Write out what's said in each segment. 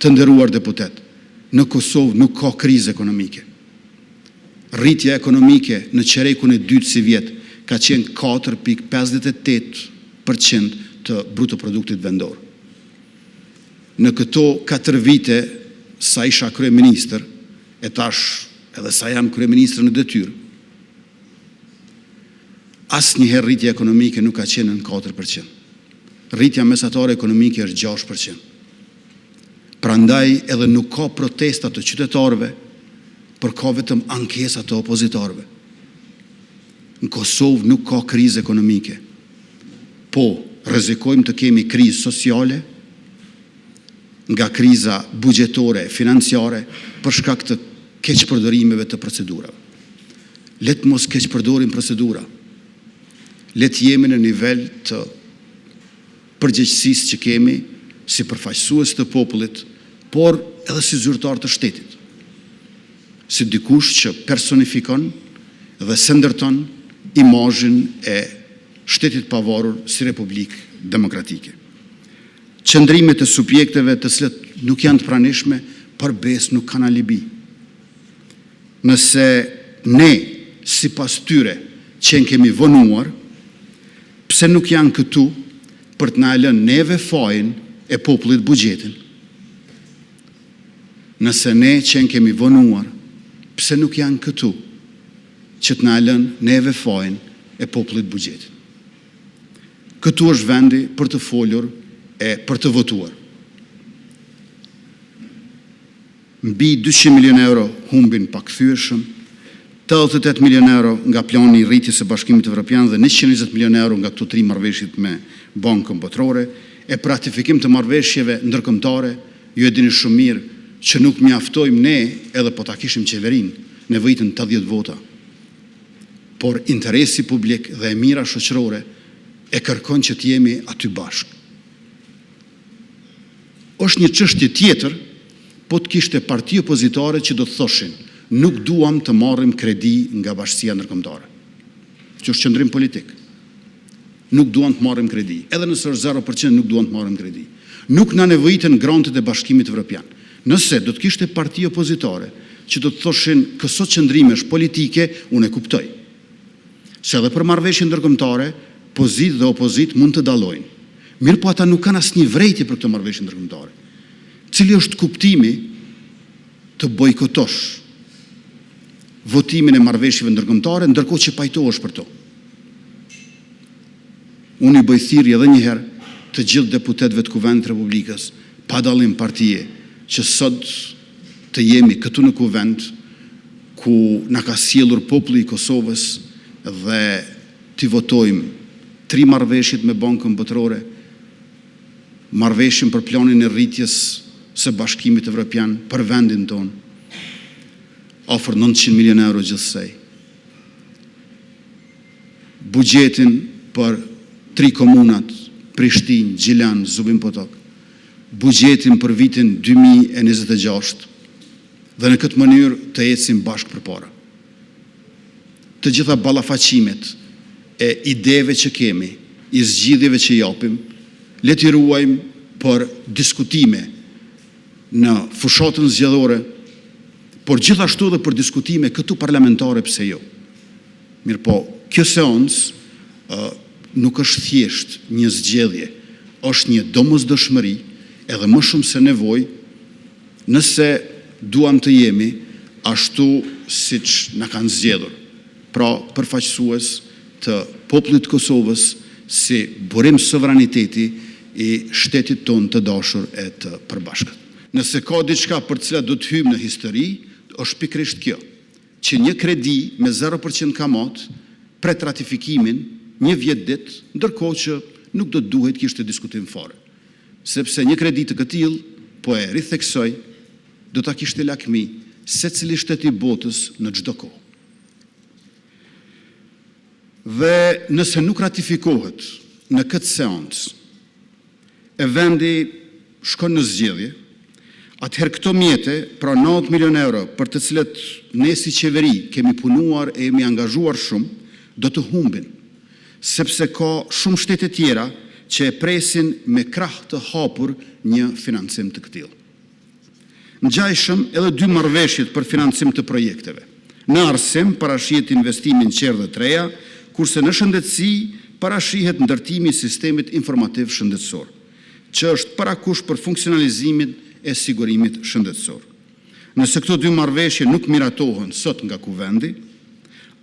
Të nderuar deputet, në Kosovë nuk ka krizë ekonomike. Rritja ekonomike në qerekun e dytë si vjet ka qenë 4,58% të bruto produktit vendor. Në këto 4 vite sa isha kryeministër, e tash edhe sa jam kryeministër në detyrë, asnjëherë rritja ekonomike nuk ka qenë në 4%. Rritja mesatare ekonomike është 6%. Prandaj edhe nuk ka protesta të qytetarëve, por ka vetëm ankesa të opozitorëve. Në Kosovë nuk ka krizë ekonomike, po rrezikojmë të kemi krizë sociale, nga kriza buxhetore, financiare, për shkak të keqpërdorimeve të procedurave. Le të mos keqpërdorim procedura. Le të jemi në nivel të përgjegjësisë që kemi si përfaqësues të popullit, por edhe si zyrtar të shtetit. Si dikush që personifikon dhe se ndërton imazhin e shtetit pavarur si Republikë Demokratike. Qëndrimet e subjekteve të cilët nuk janë të pranishme, përbes nuk kanë alibi. Nëse ne, sipas tyre, që kemi vonuar, pse nuk janë këtu për të na lënë neve fajin e popullit buxhetin? Nëse ne që kemi vonuar, pse nuk janë këtu që të na lënë neve fajin e popullit buxhetin? Këtu është vendi për të folur e për të votuar. Mbi 200 milion euro humbin pakëthyeshëm, 88 milion euro nga plani i rritjes së Bashkimit Evropian dhe 120 milion euro nga këto 3 marrëveshjet me Bankën Botërore, e për ratifikim të marrëveshjeve ndërkombëtare, ju e dini shumë mirë që nuk mjaftojmë ne, edhe po ta kishim qeverinë, nevojitën 80 vota. Por interesi publik dhe e mira shoqërore e kërkon që të jemi aty bashkë. Është një çështje tjetër, po të kishte parti opozitare që do të thoshin, nuk duam të marrim kredi nga Bashkia Ndërkombëtare. Që është qëndrim politik. Nuk duam të marrim kredi. Edhe nëse është 0%, nuk duam të marrim kredi. Nuk na nevojiten grantet e Bashkimit Evropian. Nëse do të kishte parti opozitare që do të thoshin këso qëndrimesh politike, unë e kuptoj. Se edhe për marrëveshje ndërkombëtare, pozit dhe opozit mund të dallojnë. Mirë po ata nuk kanë asnjë vërejtje për këtë marrëveshje ndërkombëtare. Cili është kuptimi të bojkotosh votimin e marrëveshjeve ndërkombëtare, ndërkohë që pajtohesh për to? Unë i bëj thirrje edhe një herë të gjithë deputetëve të Kuvendit të Republikës, pa dallim partie, që sot të jemi këtu në kuvend, ku na ka sjellur populli i Kosovës dhe të votojmë 3 marrëveshjet me Bankën Botërore, marrëveshjen për planin e rritjes së Bashkimit Evropian për vendin tonë, ofër 900 milion euro gjithsej. Buxhetin për 3 komunat, Prishtinë, Gjilan, Zubin Potok, buxhetin për vitin 2026, dhe në këtë mënyrë të ecim bashkë përpara. Të gjitha ballafaqimet e ideve që kemi, i zgjidhjeve që japim, le t'i ruajmë për diskutime në fushatën zgjedhore, por gjithashtu edhe për diskutime këtu parlamentare, pse jo. Mirë po, kjo seancë nuk është thjesht një zgjedhje, është një domosdoshmëri, edhe më shumë se nevojë, nëse duam të jemi ashtu siç na kanë zgjedhur, pra përfaqësues të popullit të Kosovës si burim sovraniteti i shtetit tonë të dashur e të përbashkët. Nëse ka diçka për të cilat do të hyjmë në histori, është pikërisht kjo, që një kredi me 0% kamat pret ratifikimin një vjet ditë, ndërkohë që nuk do të duhet kishte diskutim fare. Sepse një kredi të këtill, po e ritheksoj, do ta kishte lakmi secili shtet i botës në çdo kohë. Dhe nëse nuk ratifikohet në këtë seancë, e vendi shkon në zgjedhje, atëherë këto mjete, pra 90 milion euro, për të cilët ne si qeveri kemi punuar e jemi angazhuar shumë, do të humbin, sepse ka shumë shtete tjera që e presin me krah të hapur një financim të këtillë. Ngjajshëm edhe 2 marrëveshjet për financim të projekteve. Në arsim parashihet investimin qerë dhe treja, kurse në shëndetësi parashihet ndërtimi i sistemit informativ shëndetësor, që është parakush për funksionalizimin e sigurimit shëndetësor. Nëse këto 2 marrëveshje nuk miratohen sot nga kuvendi,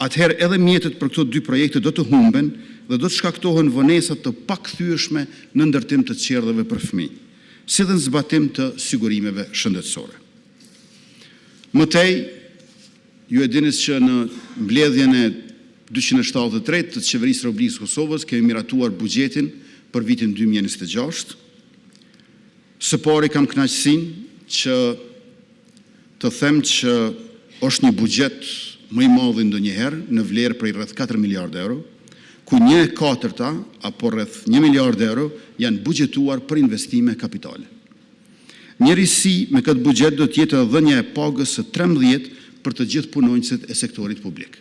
atëherë edhe mjetet për këto 2 projekte do të humben dhe do të shkaktohen vonesa të pakthyeshme në ndërtim të qerdheve për fëmijë, si dhe në zbatim të sigurimeve shëndetësore. Mëtej, ju e dini që në mbledhjen e 273 të Qeverisë së Republikës së Kosovës kemi miratuar buxhetin për vitin 2026. Së pari kam kënaqësinë që të them që është një buxhet më i madh ndonjëherë në vlerë prej rreth 4 miliardë euro, ku 1/4 apo rreth 1 miliard euro janë buxhetuar për investime kapitale. Njërisi me këtë buxhet do të jetë dhënia e pagës së 13 për të gjithë punonjësit e sektorit publik.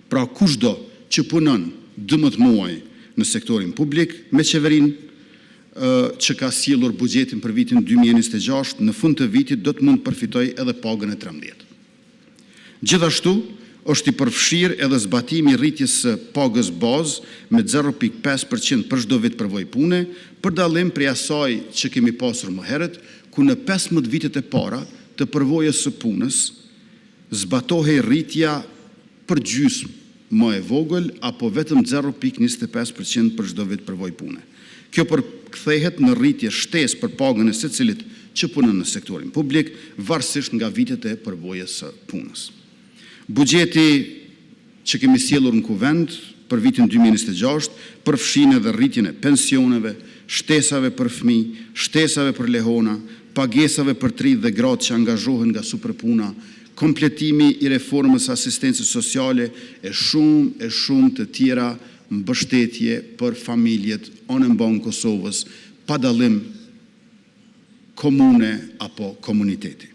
Pra kushdo që punon 12 muaj në sektorin publik me qeverinë që ka sjellur buxhetin për vitin 2026, në fund të vitit do të mund përfitoj edhe pagën e 13. Gjithashtu, është i përfshirë edhe zbatimi i rritjes së pagës bazë me 0.5% për çdo vit përvojë pune, për dallim prej asaj që kemi pasur më herët, ku në 15 vitet e para të përvojës së punës zbatohej rritja për gjysmë më e vogël apo vetëm 0.25% për çdo vit përvojë pune. Kjo përkthehet në rritje shtesë për pagën e secilit që punon në sektorin publik, varësisht nga vitet e përvojës së punës. Buxheti që kemi sjellur në kuvend për vitin 2026 përfshin edhe rritjen e pensioneve, shtesave për fëmijë, shtesave për lehona, pagesave për tri dhe gratë që angazhohen nga superpuna, kompletimi i reformës asistencës sociale e shumë të tjera mbështetje për familjet onë mban Kosovës, pa dallim komune apo komuniteti.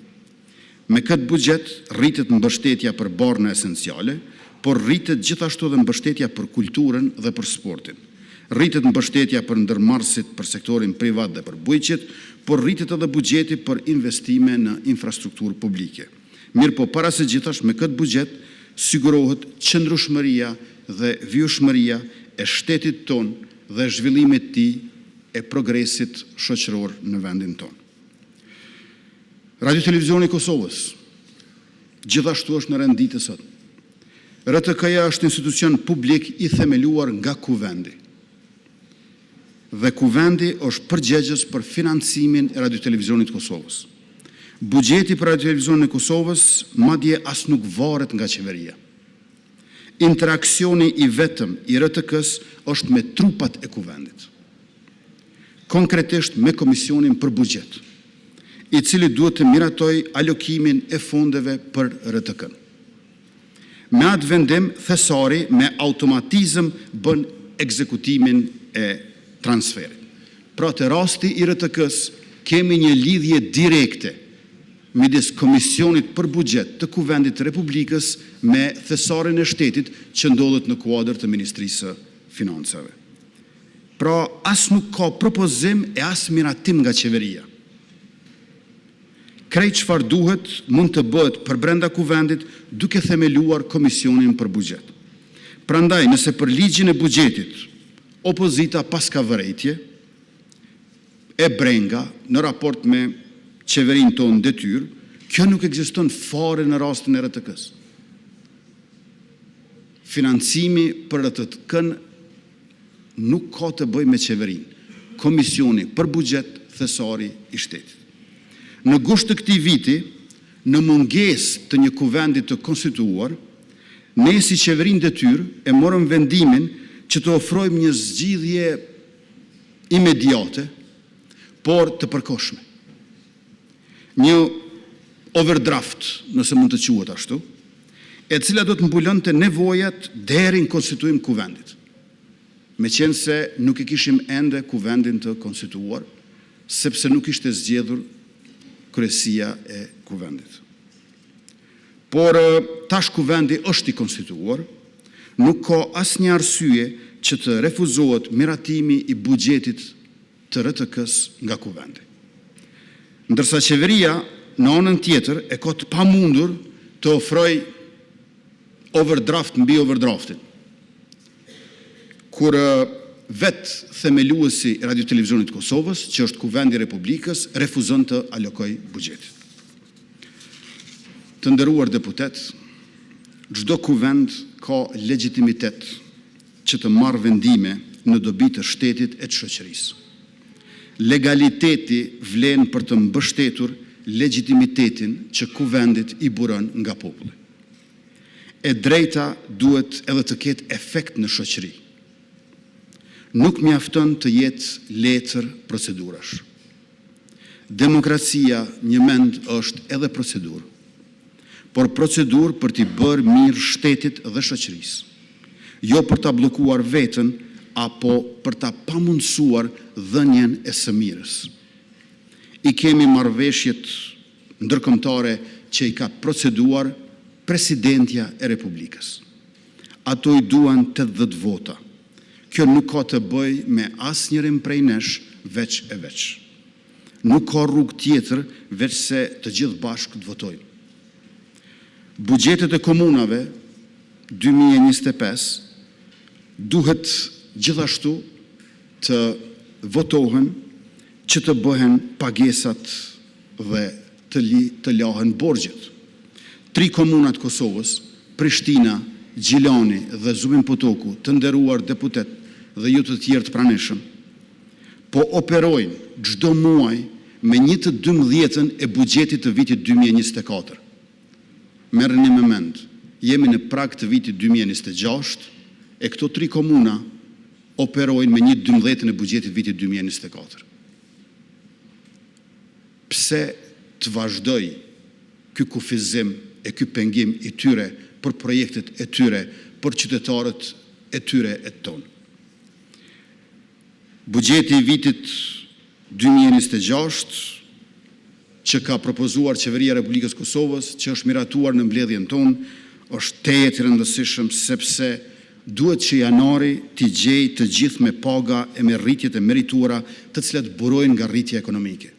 Me këtë buxhet rritet mbështetja për barëna esenciale, por rritet gjithashtu dhe mbështetja për kulturën dhe për sportin. Rritet mbështetja për ndërmarrësit për sektorin privat dhe për bujqet, por rritet edhe buxheti për investime në infrastrukturë publike. Mirë po, para se gjithashtu me këtë buxhet sigurohet qëndrueshmëria dhe vjushmëria e shtetit ton dhe zhvillimit të tij e progresit shoqëror në vendin ton. Radio Televizioni i Kosovës gjithashtu është në renditje sot. RTK-ja është institucion publik i themeluar nga kuvendi. Dhe kuvendi është përgjegjës për financimin e Radio Televizionit të Kosovës. Buxheti për Radio Televizionin e Kosovës madje as nuk varet nga qeveria. Interaksioni i vetëm i RTK-s është me trupat e kuvendit. Konkretisht me Komisionin për Buxhet, i cili duhet të miratoj alokimin e fondeve për RTK-n. Me atë vendim, thesari me automatizëm bën ekzekutimin e transferit. Pra të rasti i RTK-s kemi një lidhje direkte midis Komisionit për Buxhet të Kuvendit të Republikës me thesarin e shtetit që ndodhet në kuadër të Ministrisë së Financave. Pra as nuk ka propozim e as miratim nga qeveria. Krejt çfarë duhet mund të bëhet për brenda kuvendit duke themeluar Komisionin për Buxhet. Prandaj, nëse për ligjin e buxhetit opozita pas ka vërejtje e brenga në raport me qeverinë tonë detyrë, kjo nuk ekziston fare në rastin e RTK-s. Financimi për RTK-n nuk ka të bëjë me qeverinë. Komisioni për Buxhet, thesari i shtetit. Në gusht të këtij viti, në mungesë të një kuvendi të konstituuar, ne si qeverinë detyrë e morëm vendimin që të ofrojmë një zgjidhje imediate, por të përkohshme. Një overdraft, nëse mund të quhet ashtu, e cila do të mbulonte nevojat deri në konstituim kuvendit. Meqense nuk e kishim ende kuvendin të konstituuar, sepse nuk ishte zgjedhur kryesia e kuvendit. Por tash kuvendi është i konstituuar, nuk ka asnjë arsye që të refuzohet miratimi i buxhetit të RTK-s nga kuvendi. Ndërsa qeveria në anën tjetër e ka të pamundur të ofroj overdraft mbi overdraftin. Kur vetë themeluesi Radio Televizionit Kosovës, që është Kuvendi i Republikës, refuzon të alokoj buxhetin. Të nderuar deputet, çdo kuvend ka legjitimitet që të marrë vendime në dobi të shtetit e të shoqërisë. Legaliteti vlen për të mbështetur legjitimitetin që kuvendit i buron nga populli. E drejta duhet edhe të ketë efekt në shoqëri. Nuk mjafton të jetë letër procedurash. Demokracia një mend është edhe procedurë, por procedurë për t'i bërë mirë shtetit dhe shoqërisë, jo për t'a blokuar vetën apo për t'a pamundsuar dhënien e së mirës. I kemi marrëveshjet ndërkombëtare që i ka proceduar Presidentja e Republikës. Ato i duan 80 vota. Kjo nuk ka të bëj me asnjërin prej nesh veç e veç. Nuk ka rrugë tjetër veç se të gjithë bashkë të votojnë. Buxhetet e komunave 2025 duhet gjithashtu të votohen që të bëhen pagesat dhe të lahen borxhet. 3 komunat Kosovës, Prishtina, Gjilani dhe Zubin Potoku, të nderuar deputet dhe ju të tjerë të pranishëm, po operojnë çdo muaj me 1/12 e buxhetit të vitit 2024. Merrni me mend, jemi në prag të vitit 2026 e këto 3 komuna operojnë me 1/12 e buxhetit vitit 2024. Pse të vazhdoj ky kufizim e ky pengim i tyre për projektet e tyre, për qytetarët e tyre e tonë. Buxheti i vitit 2026 që ka propozuar Qeveria e Republikës Kosovës, që është miratuar në mbledhjen tonë, është tejet i rëndësishëm sepse duhet që janari t'i gjejë të gjithë me paga e me rritjet e merituara të cilat burojnë nga rritja ekonomike.